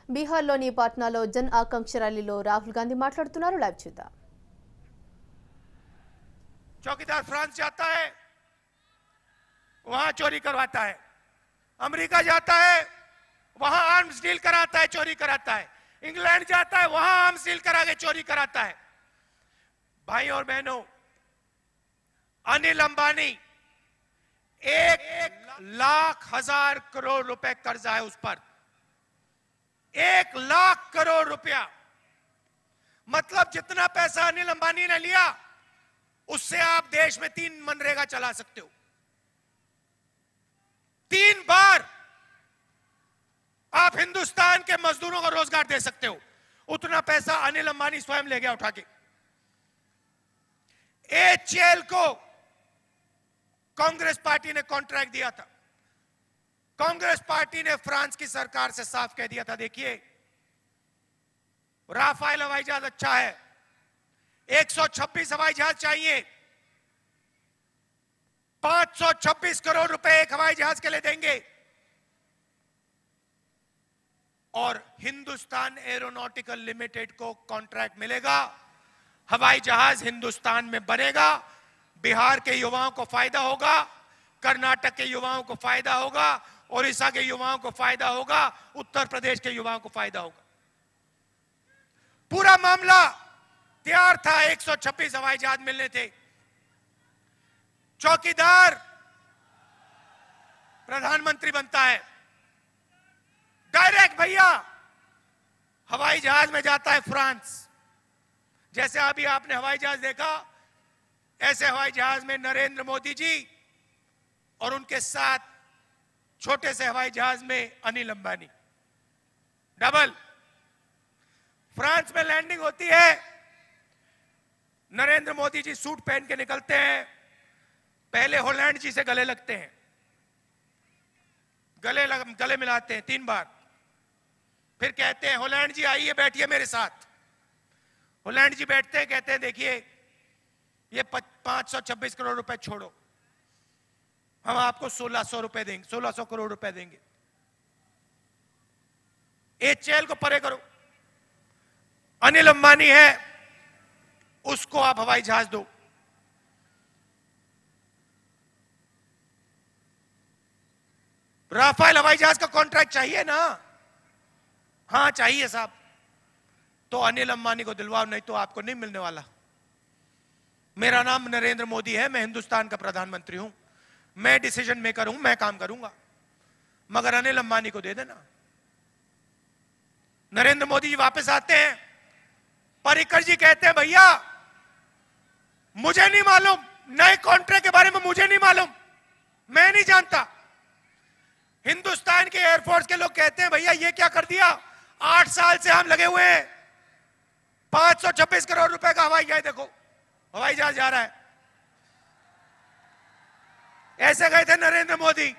బీహార్లోని పాట్నాలో జన్ ఆకాంక్ష ర్యాలీలో రాహుల్ గాంధీ మాట్లాడుతున్నారు. లైవ్ చూద్దాం. चौकीदार फ्रांस जाता है, वहां चोरी करवाता है. अमेरिका जाता है, वहां आर्म्स डील कराता है, चोरी कराता है. इंग्लैंड जाता है, वहां आर्म्स डील करा के चोरी कराता है. भाई और बहनों, अनिल अंबानी 1,00,000 करोड़ रुपए कर्जा है उस पर. 1,00,000 करोड़ रुपया. मतलब जितना पैसा अनिल अंबानी ने लिया उससे आप देश में 3 मनरेगा चला सकते हो. 3 बार आप हिंदुस्तान के मजदूरों को रोजगार दे सकते हो. उतना पैसा अनिल अंबानी स्वयं ले गया उठा के. एचएएल को कांग्रेस पार्टी ने कॉन्ट्रैक्ट दिया था. कांग्रेस पार्टी ने फ्रांस की सरकार से साफ कह दिया था, देखिए राफेल हवाई जहाज अच्छा है, 126 हवाई जहाज चाहिए, 526 करोड़ रुपए एक हवाई जहाज के लिए देंगे. और हिंदुस्तान एरोनॉटिकल लिमिटेड को कॉन्ट्रैक्ट मिलेगा. हवाई जहाज हिंदुस्तान में बनेगा. बिहार के युवाओं को फायदा होगा, कर्नाटक के युवाओं को फायदा होगा, ओडिशा के युवाओं को फायदा होगा, उत्तर प्रदेश के युवाओं को फायदा होगा. पूरा मामला तैयार था. 126 हवाई जहाज मिलने थे. चौकीदार प्रधानमंत्री बनता है, डायरेक्ट भैया हवाई जहाज में जाता है फ्रांस. जैसे अभी आपने हवाई जहाज देखा, ऐसे हवाई जहाज में नरेंद्र मोदी जी और उनके साथ छोटे से हवाई जहाज में अनिल अंबानी. डबल. फ्रांस में लैंडिंग होती है. नरेंद्र मोदी जी सूट पहन के निकलते हैं. पहले होलैंड जी से गले लगते हैं, गले मिलाते हैं 3 बार. फिर कहते हैं होलैंड जी आइए बैठिए मेरे साथ. होलैंड जी बैठते हैं, कहते हैं देखिए ये 526 करोड़ रुपए छोड़ो, हम आपको 1600 रुपए देंगे, 1600 करोड़ रुपए देंगे. एचएएल को परे करो. अनिल अंबानी है, उसको आप हवाई जहाज दो. राफेल हवाई जहाज का कॉन्ट्रैक्ट चाहिए ना? हां चाहिए साहब. तो अनिल अंबानी को दिलवाओ, नहीं तो आपको नहीं मिलने वाला. मेरा नाम नरेंद्र मोदी है, मैं हिंदुस्तान का प्रधानमंत्री हूं, मैं डिसीजन मेकर हूं, मैं काम करूंगा, मगर अनिल अंबानी को दे देना. नरेंद्र मोदी जी वापस आते हैं. पर्रिकर जी कहते हैं भैया मुझे नहीं मालूम, नए कॉन्ट्रैक्ट के बारे में मुझे नहीं मालूम, मैं नहीं जानता. हिंदुस्तान के एयरफोर्स के लोग कहते हैं भैया ये क्या कर दिया, 8 साल से हम लगे हुए हैं. 526 करोड़ रुपए का हवाई जहाज, देखो हवाई जहाज जा रहा है. ऐसे गए थे नरेंद्र मोदी,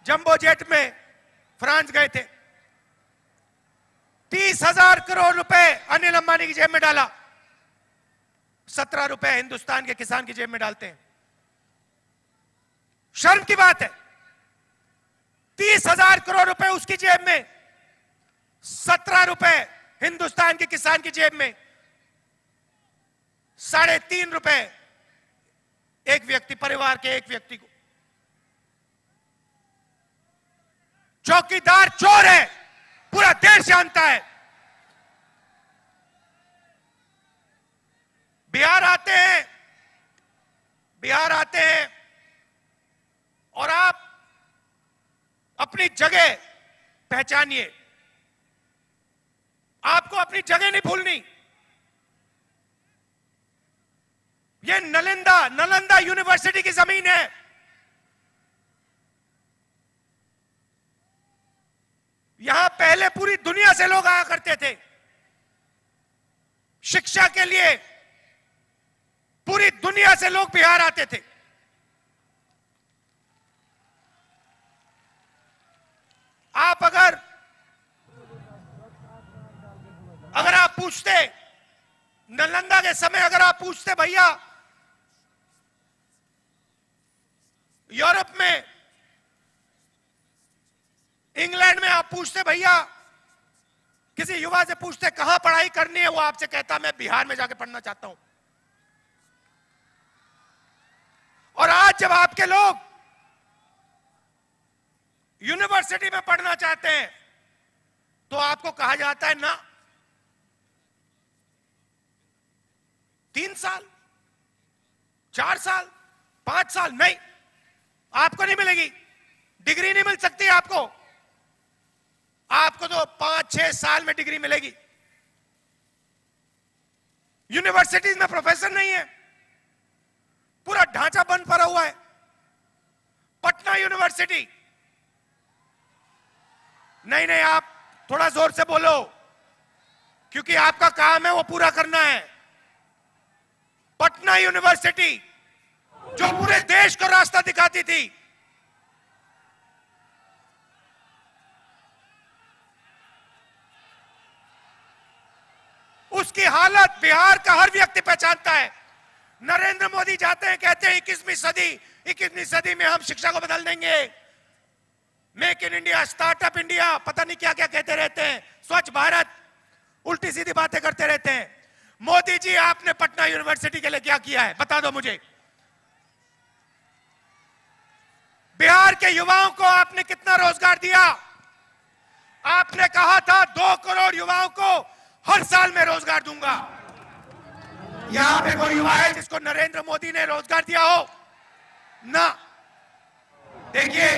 जंबो जेट में फ्रांस गए थे. 30,000 करोड़ रुपए अनिल अंबानी की जेब में डाला. 17 रुपए हिंदुस्तान के किसान की जेब में डालते हैं. शर्म की बात है. 30,000 करोड़ रुपए उसकी जेब में, 17 रुपए हिंदुस्तान के किसान की जेब में. 3.5 रुपए एक व्यक्ति, परिवार के एक व्यक्ति को. चौकीदार चोर है, पूरा देश जानता है. बिहार आते हैं और आप अपनी जगह पहचानिए. आपको अपनी जगह नहीं भूलनी. ये नालंदा यूनिवर्सिटी की जमीन है. यहां पहले पूरी दुनिया से लोग आया करते थे शिक्षा के लिए. पूरी दुनिया से लोग बिहार आते थे. आप अगर आप पूछते नालंदा के समय, अगर आप पूछते भैया यूरोप में इंग्लैंड में आप पूछते भैया किसी युवा से पूछते कहां पढ़ाई करनी है, वो आपसे कहता मैं बिहार में जाके पढ़ना चाहता हूं। और आज जब आपके लोग यूनिवर्सिटी में पढ़ना चाहते हैं तो आपको कहा जाता है ना, 3 साल 4 साल 5 साल नहीं, आपको नहीं मिलेगी डिग्री, नहीं मिल सकती आपको। आपको तो 5-6 साल में डिग्री मिलेगी। यूनिवर्सिटीज में प्रोफेसर नहीं है, पूरा ढांचा बंद पड़ा हुआ है। पटना यूनिवर्सिटी, नहीं, आप थोड़ा जोर से बोलो क्योंकि आपका काम है वो पूरा करना है। पटना यूनिवर्सिटी जो पूरे देश को रास्ता दिखाती थी, उसकी हालत बिहार का हर व्यक्ति पहचानता है। नरेंद्र मोदी जाते हैं, कहते हैं 21वीं सदी में हम शिक्षा को बदल देंगे, make in India, startup India, पता नहीं क्या क्या कहते रहते हैं, स्वच्छ भारत, उल्टी सीधी बातें करते रहते हैं। मोदी जी आपने पटना यूनिवर्सिटी के लिए क्या किया है बता दो मुझे। बिहार के युवाओं को आपने कितना रोजगार दिया? आपने कहा था 2 करोड़ युवाओं को हर साल में रोजगार दूंगा। यहां पे कोई युवा है जिसको नरेंद्र मोदी ने रोजगार दिया हो? ना। देखिए,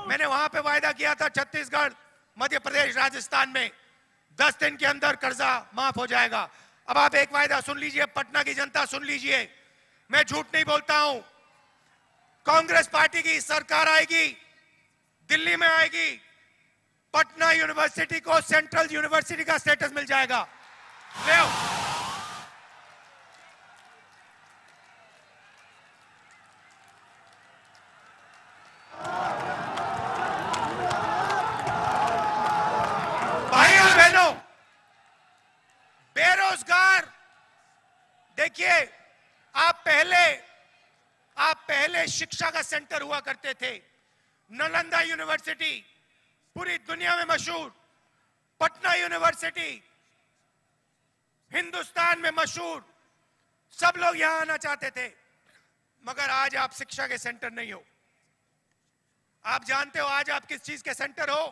मैंने वहां पे वायदा किया था छत्तीसगढ़, मध्य प्रदेश, राजस्थान में 10 दिन के अंदर कर्जा माफ हो जाएगा। अब आप एक वायदा सुन लीजिए, पटना की जनता सुन लीजिए, मैं झूठ नहीं बोलता हूं। कांग्रेस पार्टी की सरकार आएगी, दिल्ली में आएगी, पटना यूनिवर्सिटी को सेंट्रल यूनिवर्सिटी का स्टेटस मिल जाएगा। ले आओ। भाइयों बहनों, बेरोजगार, देखिए आप पहले शिक्षा का सेंटर हुआ करते थे। नालंदा यूनिवर्सिटी पूरी दुनिया में मशहूर, पटना यूनिवर्सिटी हिंदुस्तान में मशहूर, सब लोग यहां आना चाहते थे। मगर आज आप शिक्षा के सेंटर नहीं हो। आप जानते हो आज आप किस चीज के सेंटर हो?